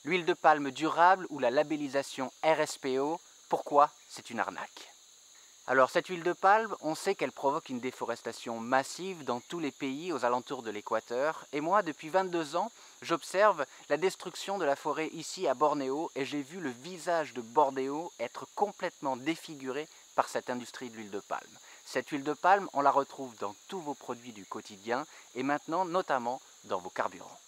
L'huile de palme durable ou la labellisation RSPO, pourquoi c'est une arnaque? Alors cette huile de palme, on sait qu'elle provoque une déforestation massive dans tous les pays aux alentours de l'équateur. Et moi, depuis 22 ans, j'observe la destruction de la forêt ici à Bornéo et j'ai vu le visage de Bornéo être complètement défiguré par cette industrie de l'huile de palme. Cette huile de palme, on la retrouve dans tous vos produits du quotidien et maintenant notamment dans vos carburants.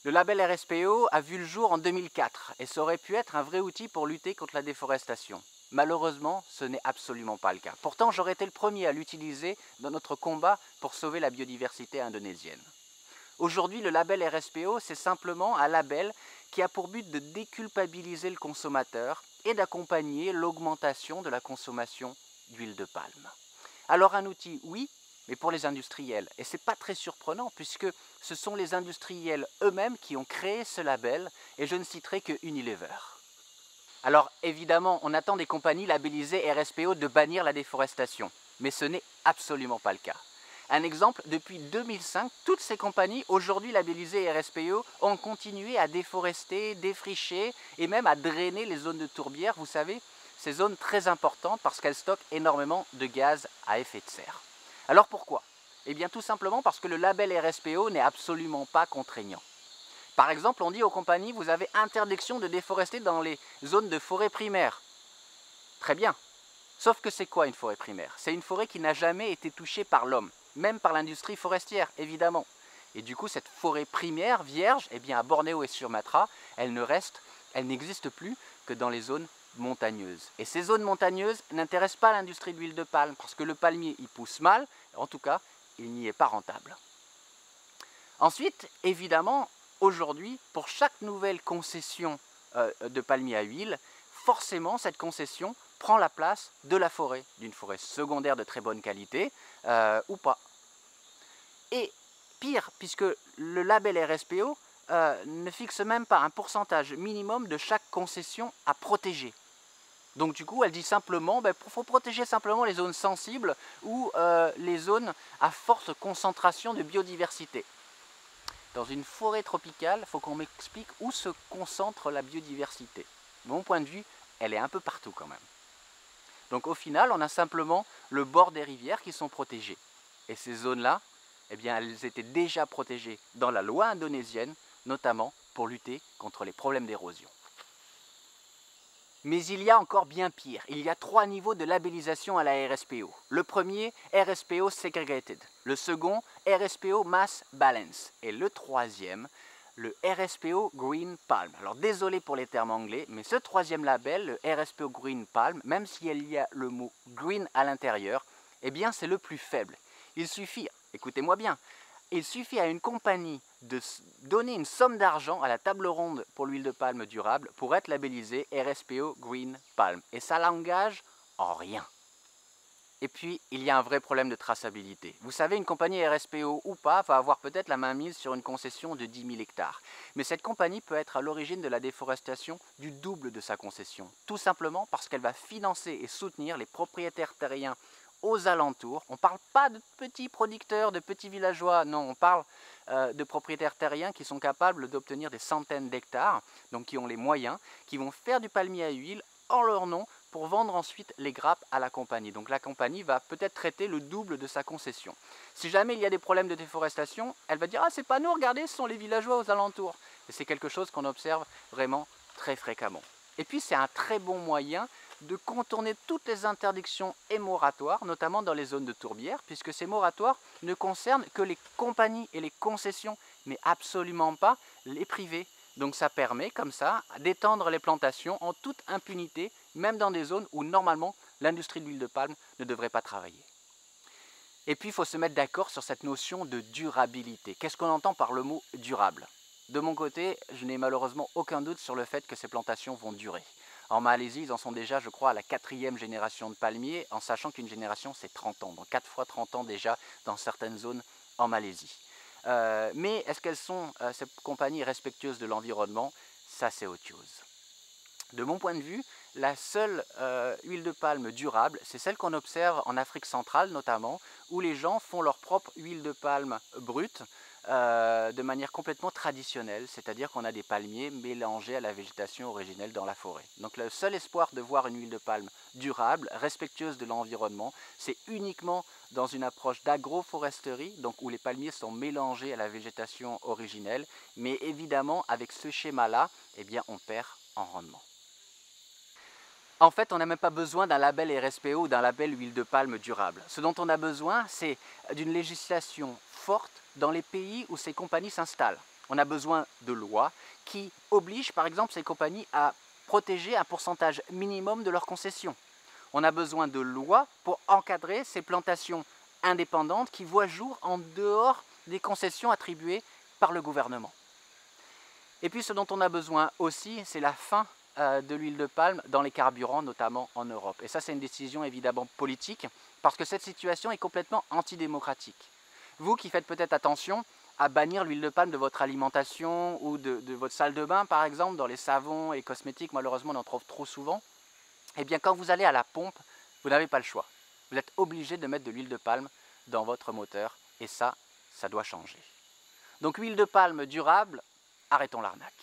Le label RSPO a vu le jour en 2004 et ça aurait pu être un vrai outil pour lutter contre la déforestation. Malheureusement, ce n'est absolument pas le cas. Pourtant, j'aurais été le premier à l'utiliser dans notre combat pour sauver la biodiversité indonésienne. Aujourd'hui, le label RSPO, c'est simplement un label qui a pour but de déculpabiliser le consommateur et d'accompagner l'augmentation de la consommation d'huile de palme. Alors un outil, oui, mais pour les industriels. Et ce n'est pas très surprenant puisque ce sont les industriels eux-mêmes qui ont créé ce label et je ne citerai que Unilever. Alors évidemment, on attend des compagnies labellisées RSPO de bannir la déforestation, mais ce n'est absolument pas le cas. Un exemple, depuis 2005, toutes ces compagnies aujourd'hui labellisées RSPO ont continué à déforester, défricher et même à drainer les zones de tourbière, vous savez, ces zones très importantes parce qu'elles stockent énormément de gaz à effet de serre. Alors pourquoi? Eh bien tout simplement parce que le label RSPO n'est absolument pas contraignant. Par exemple, on dit aux compagnies, vous avez interdiction de déforester dans les zones de forêt primaire. Très bien. Sauf que c'est quoi une forêt primaire? C'est une forêt qui n'a jamais été touchée par l'homme, même par l'industrie forestière, évidemment. Et du coup, cette forêt primaire vierge, eh bien à Bornéo et Sumatra, elle n'existe plus que dans les zones montagneuses. Et ces zones montagneuses n'intéressent pas l'industrie de l'huile de palme, parce que le palmier, il pousse mal, en tout cas, il n'y est pas rentable. Ensuite, évidemment, aujourd'hui, pour chaque nouvelle concession de palmier à huile, forcément, cette concession prend la place de la forêt, d'une forêt secondaire de très bonne qualité ou pas. Et pire, puisque le label RSPO ne fixe même pas un pourcentage minimum de chaque concession à protéger. Donc du coup, elle dit simplement, il faut protéger simplement les zones sensibles ou les zones à forte concentration de biodiversité. Dans une forêt tropicale, il faut qu'on m'explique où se concentre la biodiversité. De mon point de vue, elle est un peu partout quand même. Donc au final, on a simplement le bord des rivières qui sont protégées. Et ces zones-là, eh bien, elles étaient déjà protégées dans la loi indonésienne, notamment pour lutter contre les problèmes d'érosion. Mais il y a encore bien pire. Il y a 3 niveaux de labellisation à la RSPO. Le premier, RSPO Segregated. Le second, RSPO Mass Balance. Et le troisième, le RSPO Green Palm. Alors désolé pour les termes anglais, mais ce troisième label, le RSPO Green Palm, même s'il y a le mot green à l'intérieur, eh bien c'est le plus faible. Il suffit, écoutez-moi bien, il suffit à une compagnie de donner une somme d'argent à la table ronde pour l'huile de palme durable pour être labellisée RSPO Green Palm. Et ça l'engage en rien. Et puis, il y a un vrai problème de traçabilité. Vous savez, une compagnie RSPO ou pas va avoir peut-être la main mise sur une concession de 10 000 hectares. Mais cette compagnie peut être à l'origine de la déforestation du double de sa concession. Tout simplement parce qu'elle va financer et soutenir les propriétaires terriens aux alentours. On ne parle pas de petits producteurs, de petits villageois, non, on parle de propriétaires terriens qui sont capables d'obtenir des centaines d'hectares, donc qui ont les moyens, qui vont faire du palmier à huile en leur nom pour vendre ensuite les grappes à la compagnie. Donc la compagnie va peut-être traiter le double de sa concession. Si jamais il y a des problèmes de déforestation, elle va dire « Ah, c'est pas nous, regardez, ce sont les villageois aux alentours ». Et c'est quelque chose qu'on observe vraiment très fréquemment. Et puis c'est un très bon moyen de contourner toutes les interdictions et moratoires, notamment dans les zones de tourbière, puisque ces moratoires ne concernent que les compagnies et les concessions, mais absolument pas les privés. Donc ça permet comme ça d'étendre les plantations en toute impunité, même dans des zones où normalement l'industrie de l'huile de palme ne devrait pas travailler. Et puis il faut se mettre d'accord sur cette notion de durabilité. Qu'est-ce qu'on entend par le mot durable? De mon côté, je n'ai malheureusement aucun doute sur le fait que ces plantations vont durer. En Malaisie, ils en sont déjà, je crois, à la 4e génération de palmiers, en sachant qu'une génération, c'est 30 ans. Donc 4 fois 30 ans déjà dans certaines zones en Malaisie. Mais est-ce qu'elles sont, ces compagnies, respectueuses de l'environnement? Ça, c'est autre chose. De mon point de vue, la seule huile de palme durable, c'est celle qu'on observe en Afrique centrale notamment, où les gens font leur propre huile de palme brute, de manière complètement traditionnelle, c'est-à-dire qu'on a des palmiers mélangés à la végétation originelle dans la forêt. Donc le seul espoir de voir une huile de palme durable, respectueuse de l'environnement, c'est uniquement dans une approche d'agroforesterie, donc où les palmiers sont mélangés à la végétation originelle, mais évidemment avec ce schéma-là, eh bien on perd en rendement. En fait, on n'a même pas besoin d'un label RSPO ou d'un label huile de palme durable. Ce dont on a besoin, c'est d'une législation forte dans les pays où ces compagnies s'installent. On a besoin de lois qui obligent par exemple ces compagnies à protéger un pourcentage minimum de leurs concessions. On a besoin de lois pour encadrer ces plantations indépendantes qui voient jour en dehors des concessions attribuées par le gouvernement. Et puis ce dont on a besoin aussi, c'est la fin de l'huile de palme dans les carburants, notamment en Europe. Et ça, c'est une décision évidemment politique, parce que cette situation est complètement antidémocratique. Vous qui faites peut-être attention à bannir l'huile de palme de votre alimentation ou de votre salle de bain, par exemple, dans les savons et cosmétiques, malheureusement on en trouve trop souvent, eh bien quand vous allez à la pompe, vous n'avez pas le choix. Vous êtes obligé de mettre de l'huile de palme dans votre moteur, et ça doit changer. Donc huile de palme durable, arrêtons l'arnaque.